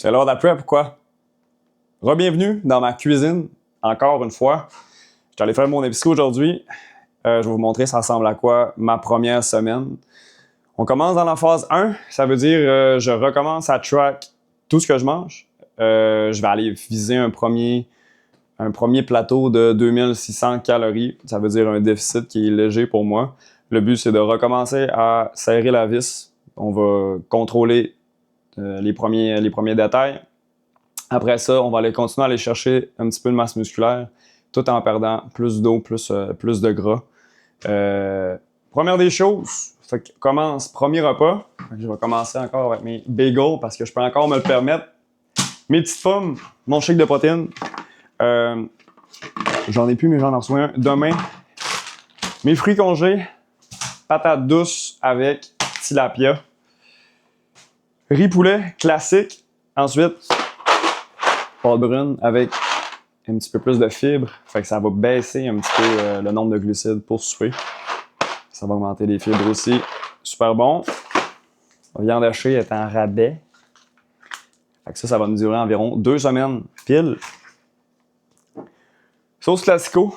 C'est l'heure d'après, pourquoi? Re-bienvenue dans ma cuisine, encore une fois. Je suis allé faire mon épicerie aujourd'hui. Je vais vous montrer ça ressemble à quoi ma première semaine. On commence dans la phase 1, ça veut dire je recommence à track tout ce que je mange. Je vais aller viser un premier plateau de 2600 calories. Ça veut dire un déficit qui est léger pour moi. Le but, c'est de recommencer à serrer la vis. On va contrôler les premiers détails. Après ça, on va aller continuer à aller chercher un petit peu de masse musculaire, tout en perdant plus d'eau, plus de gras. Première des choses, commence premier repas. Je vais commencer encore avec mes bagels parce que je peux encore me le permettre. Mes petites pommes, mon shake de protéines. J'en ai plus, mais j'en reçois un demain. Mes fruits congés, patates douces avec tilapia. Riz poulet classique. Ensuite, pâte brune avec un petit peu plus de fibres. Fait que ça va baisser un petit peu le nombre de glucides pour souper. Ça va augmenter les fibres aussi. Super bon. La viande hachée est en rabais. Fait que ça va nous durer environ 2 semaines pile. Sauce classico.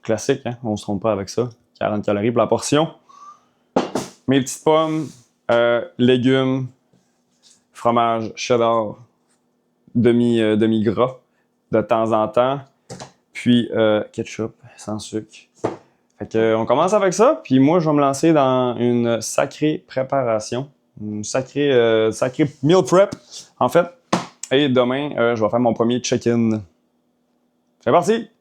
Classique, hein? On se trompe pas avec ça. 40 calories pour la portion. Mes petites pommes, légumes, fromage cheddar, demi-gras de temps en temps. Puis ketchup sans sucre. Fait que, on commence avec ça. Puis moi, je vais me lancer dans une sacrée préparation. Une sacrée meal prep, en fait. Et demain, je vais faire mon premier check-in. C'est parti!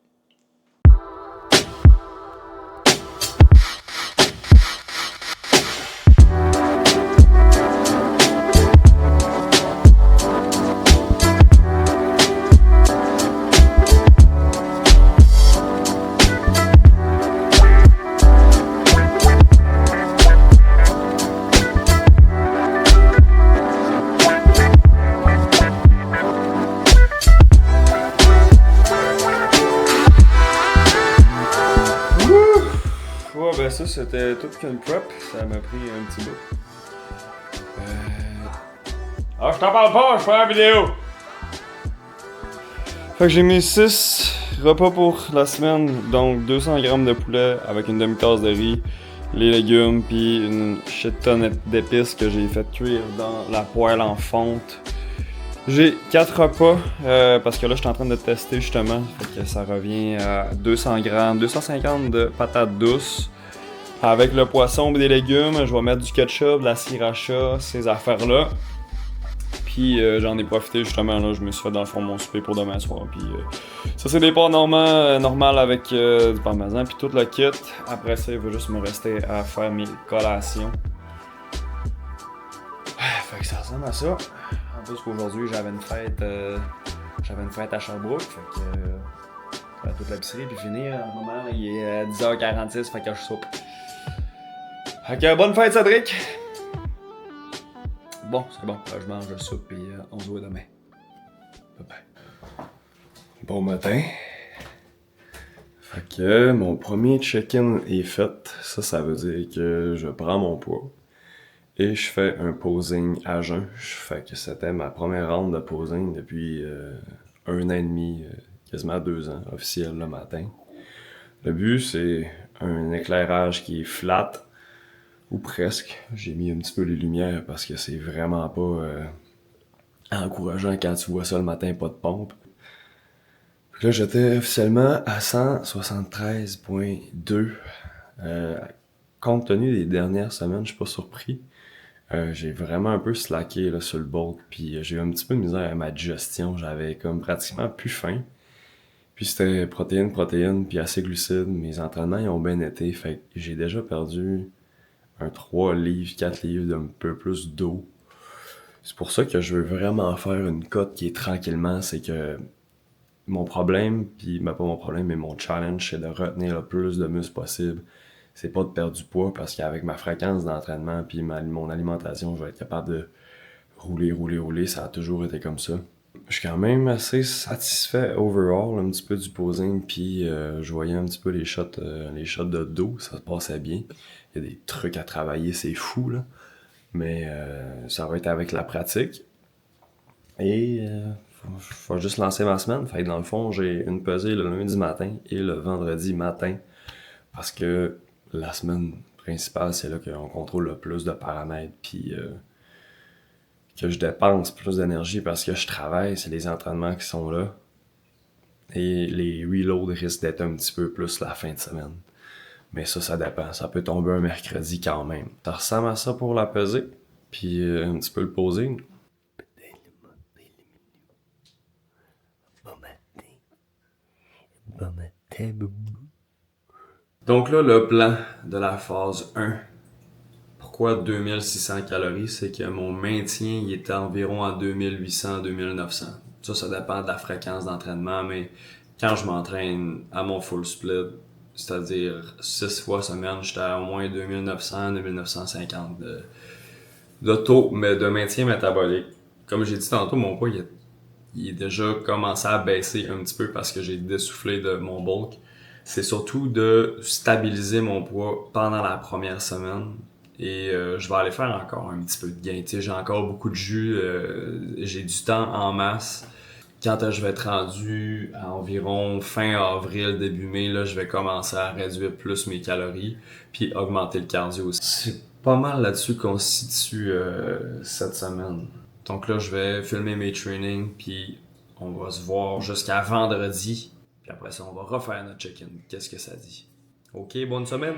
Ça, c'était toute qu'une prep. Ça m'a pris un petit bout. Ah, je t'en parle pas, je fais la vidéo! Fait que j'ai mis 6 repas pour la semaine. Donc 200 g de poulet avec une demi-tasse de riz, les légumes, puis une shit tonne d'épices que j'ai fait cuire dans la poêle en fonte. J'ai 4 repas parce que là je suis en train de tester justement. Fait que ça revient à 200 g, 250 de patates douces. Avec le poisson et des légumes, je vais mettre du ketchup, de la sriracha, ces affaires-là. Puis j'en ai profité justement, là, je me suis fait dans le fond mon souper pour demain soir. Puis ça c'est des pâtes normales avec du parmesan puis tout le kit. Après ça, il va juste me rester à faire mes collations. Fait que ça ressemble à ça. En plus qu'aujourd'hui j'avais une fête à Sherbrooke. Fait que toute l'épicerie puis finir. En ce moment, il est 10h46, fait que je soupe. Fait que bonne fête Cédric! Bon, c'est bon, je mange le soupe et on se voit demain. Bye bye. Bon matin. Fait que mon premier check-in est fait. Ça veut dire que je prends mon poids et je fais un posing à jeun. Fait que c'était ma première ronde de posing depuis 1 an et demi, quasiment 2 ans, officiel le matin. Le but, c'est un éclairage qui est flat. Ou presque. J'ai mis un petit peu les lumières parce que c'est vraiment pas encourageant quand tu vois ça le matin, pas de pompe. Puis là, j'étais officiellement à 173,2. Compte tenu des dernières semaines, je suis pas surpris. J'ai vraiment un peu slacké là, sur le bulk. Puis j'ai eu un petit peu de misère à ma digestion. J'avais comme pratiquement plus faim. Puis c'était protéines, puis assez glucides. Mes entraînements, ils ont bien été. Fait que j'ai déjà perdu un 3 livres, 4 livres d'un peu plus d'eau. C'est pour ça que je veux vraiment faire une cote qui est tranquillement. C'est que mon problème, puis pas mon problème, mais mon challenge, c'est de retenir le plus de muscle possible. C'est pas de perdre du poids parce qu'avec ma fréquence d'entraînement puis mon alimentation, je vais être capable de rouler. Ça a toujours été comme ça. Je suis quand même assez satisfait overall un petit peu du posing, puis je voyais un petit peu les shots de dos, ça se passait bien. Il y a des trucs à travailler, c'est fou là, mais ça va être avec la pratique. Et faut juste lancer ma semaine. Fait que dans le fond, j'ai une pesée le lundi matin et le vendredi matin. Parce que la semaine principale, c'est là qu'on contrôle le plus de paramètres. Puis que je dépense plus d'énergie parce que je travaille. C'est les entraînements qui sont là. Et les reloads risquent d'être un petit peu plus la fin de semaine. Mais ça dépend. Ça peut tomber un mercredi quand même. Ça ressemble à ça pour la pesée. Puis un petit peu le posing. Donc là, le plan de la phase 1. Pourquoi 2600 calories? C'est que mon maintien il était environ à 2800-2900. Ça dépend de la fréquence d'entraînement, mais quand je m'entraîne à mon full split, c'est-à-dire 6 fois semaine, j'étais à au moins 2900-2950 de taux de maintien métabolique. Comme j'ai dit tantôt, mon poids il est déjà commencé à baisser un petit peu parce que j'ai dessoufflé de mon bulk. C'est surtout de stabiliser mon poids pendant la première semaine. Et je vais aller faire encore un petit peu de gain. J'ai encore beaucoup de jus, j'ai du temps en masse. Quand je vais être rendu à environ fin avril, début mai, là, je vais commencer à réduire plus mes calories puis augmenter le cardio aussi. C'est pas mal là-dessus qu'on se situe cette semaine. Donc là, je vais filmer mes trainings puis on va se voir jusqu'à vendredi. Puis après ça, on va refaire notre check-in. Qu'est-ce que ça dit? OK, bonne semaine!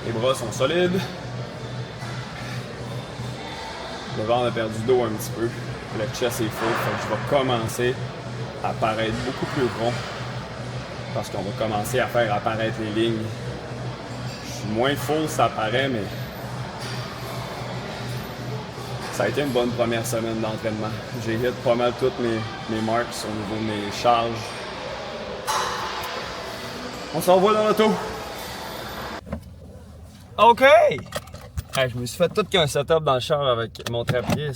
Les bras sont solides. Le ventre a perdu d'eau un petit peu. Le chest est full. Fait que je vais commencer à paraître beaucoup plus rond. Parce qu'on va commencer à faire apparaître les lignes. Je suis moins full, ça paraît, mais ça a été une bonne première semaine d'entraînement. J'ai hit pas mal toutes mes marques au niveau de mes charges. On s'en va dans l'auto. OK! Hey, je me suis fait tout qu'un setup dans le char avec mon trépied.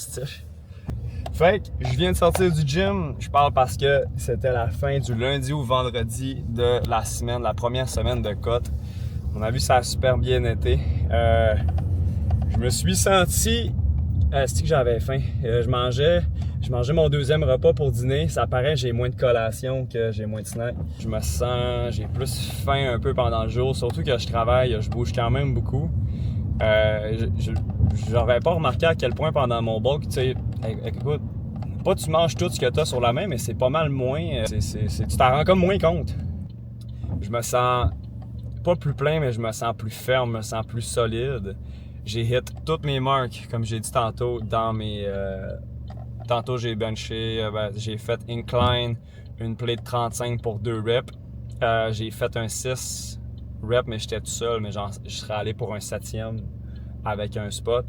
Fait que je viens de sortir du gym. Je parle parce que c'était la fin du lundi au vendredi de la semaine, la première semaine de cote. On a vu ça a super bien été. Je me suis senti... c'est que j'avais faim. Je mangeais Je mangeais mon deuxième repas pour dîner. Ça paraît, j'ai moins de collation que j'ai moins de snack. Je me sens, j'ai plus faim un peu pendant le jour, surtout que je travaille, je bouge quand même beaucoup. J'aurais pas remarqué à quel point pendant mon bulk, tu sais, écoute, pas tu manges tout ce que t'as sur la main, mais c'est pas mal moins. Tu t'en rends comme moins compte. Je me sens pas plus plein, mais je me sens plus ferme, je me sens plus solide. J'ai hit toutes mes marques, comme j'ai dit tantôt, dans mes... Tantôt, j'ai benché, j'ai fait incline, une plate de 35 pour 2 reps. J'ai fait un 6 reps, mais j'étais tout seul, mais genre, je serais allé pour un 7e avec un spot.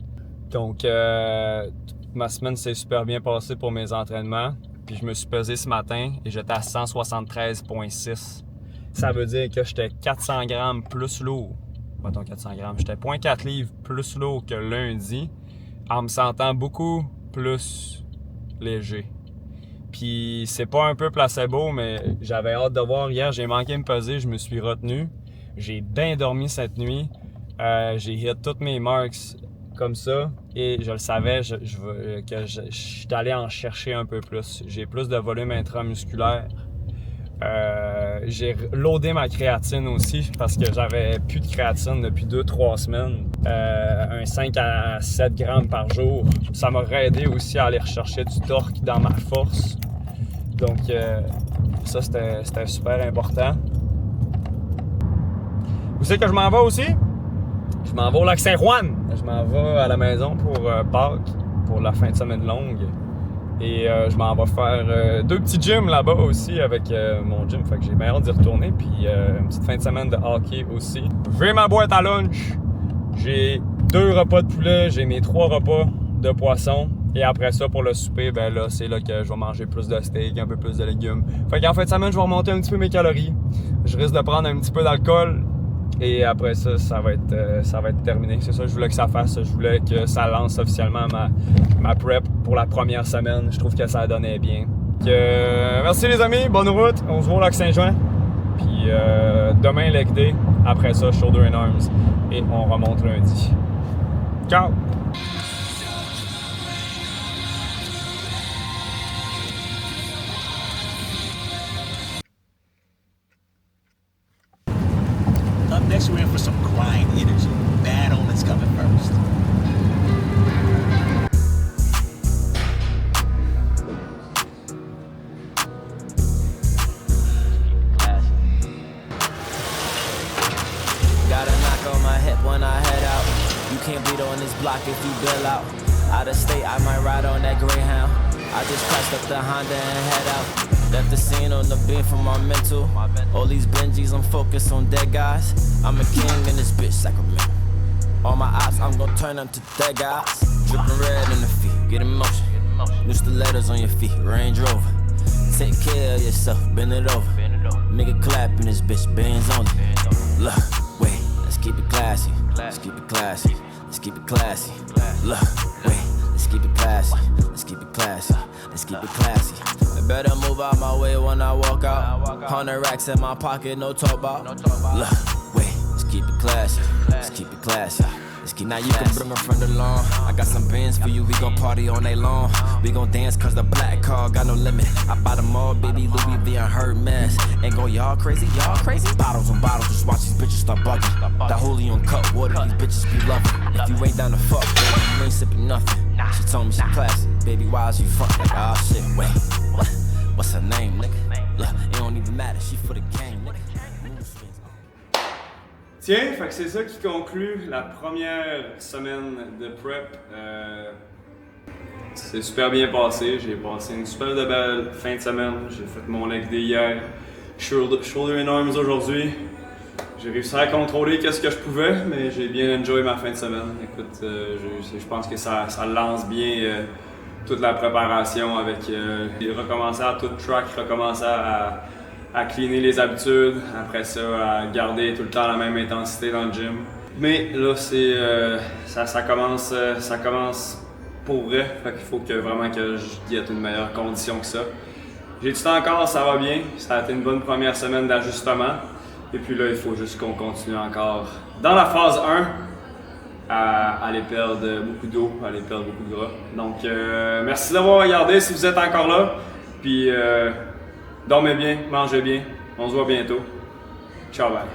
Donc, ma semaine s'est super bien passée pour mes entraînements. Puis je me suis pesé ce matin et j'étais à 173,6. Ça veut dire que j'étais 400 grammes plus lourd. Mettons 400 grammes. J'étais 0,4 livres plus lourd que lundi, en me sentant beaucoup plus léger. Puis c'est pas un peu placebo, mais j'avais hâte de voir. Hier, j'ai manqué de me peser, je me suis retenu. J'ai bien dormi cette nuit. J'ai hit toutes mes marks comme ça. Et je le savais que je suis allé en chercher un peu plus. J'ai plus de volume intramusculaire. J'ai loadé ma créatine aussi parce que j'avais plus de créatine depuis 2-3 semaines. Un 5 à 7 grammes par jour. Ça m'aurait aidé aussi à aller rechercher du torque dans ma force. Donc ça, c'était super important. Vous savez que je m'en vais aussi? Je m'en vais au lac Saint-Juan. Je m'en vais à la maison pour Pâques, pour la fin de semaine longue. Et je m'en vais faire 2 petits gyms là-bas aussi avec mon gym. Fait que j'ai bien hâte d'y retourner. Puis une petite fin de semaine de hockey aussi. J'ai ma boîte à lunch. J'ai 2 repas de poulet. J'ai mes 3 repas de poisson. Et après ça, pour le souper, ben là, c'est là que je vais manger plus de steak, un peu plus de légumes. Fait qu'en fin de semaine, je vais remonter un petit peu mes calories. Je risque de prendre un petit peu d'alcool. Et après ça, ça va être terminé. C'est ça que je voulais que ça fasse. Je voulais que ça lance officiellement ma prep pour la première semaine. Je trouve que ça donnait bien. Merci les amis, bonne route. On se voit au lac Saint-Jean. Puis demain, leg day. Après ça, shoulder and arms. Et on remonte lundi. Ciao! Up next, we're in for some grind energy. Bad omens coming first. Got a knock on my hip when I head out. You can't beat on this block if you bail out. Out of state, I might ride on that Greyhound. I just crashed up the Honda and head out. Left the scene on the beam for my mental. All these Benjis, I'm focused on dead guys. I'm a king in this bitch, Sacramento. All my ops, I'm gon' turn them to dead guys. Drippin' red in the feet, get in motion. New stilettos on your feet, Range Rover. Take care of yourself, bend it over. Make it clap in this bitch, bands on it. Look, wait, let's keep it classy. Let's keep it classy. Let's keep it classy. Look, wait, let's keep it classy. Let's keep it classy. Let's keep it classy. I better move out my way when I walk out. 100 racks in my pocket, no talk about. Look, wait, let's keep it classy. Let's keep it classy. Let's keep it classy. Now you can bring a friend along. I got some bands for you, we gon' party all night long. We gon' dance cause the black car got no limit. I buy them all, baby, Louis V and Hermes. Ain't go y'all crazy, y'all crazy? Bottles on bottles, just watch these bitches start bugging. That holy on cup, water these bitches be loving. If you ain't down to fuck, baby, you ain't sipping nothing. She told me she classy, baby, why is you front like, ah shit, wait, what? What's her name, nigga? Look, it don't even matter, she for the game, nigga. Tiens, fait que c'est ça qui conclut la première semaine de prep. C'est super bien passé, j'ai passé une super de belle fin de semaine. J'ai fait mon leg day hier, shoulder and arms aujourd'hui. J'ai réussi à contrôler qu'est-ce que je pouvais, mais j'ai bien enjoy ma fin de semaine. Écoute, je pense que ça lance bien toute la préparation avec recommencer à tout track, recommencer à cleaner les habitudes, après ça à garder tout le temps la même intensité dans le gym. Mais là ça commence pour vrai, fait qu'il faut vraiment que je guette une meilleure condition que ça. J'ai du temps encore, ça va bien, ça a été une bonne première semaine d'ajustement. Et puis là, il faut juste qu'on continue encore dans la phase 1 à aller perdre beaucoup d'eau, à aller perdre beaucoup de gras. Donc, merci d'avoir regardé si vous êtes encore là. Puis, dormez bien, mangez bien. On se voit bientôt. Ciao, bye.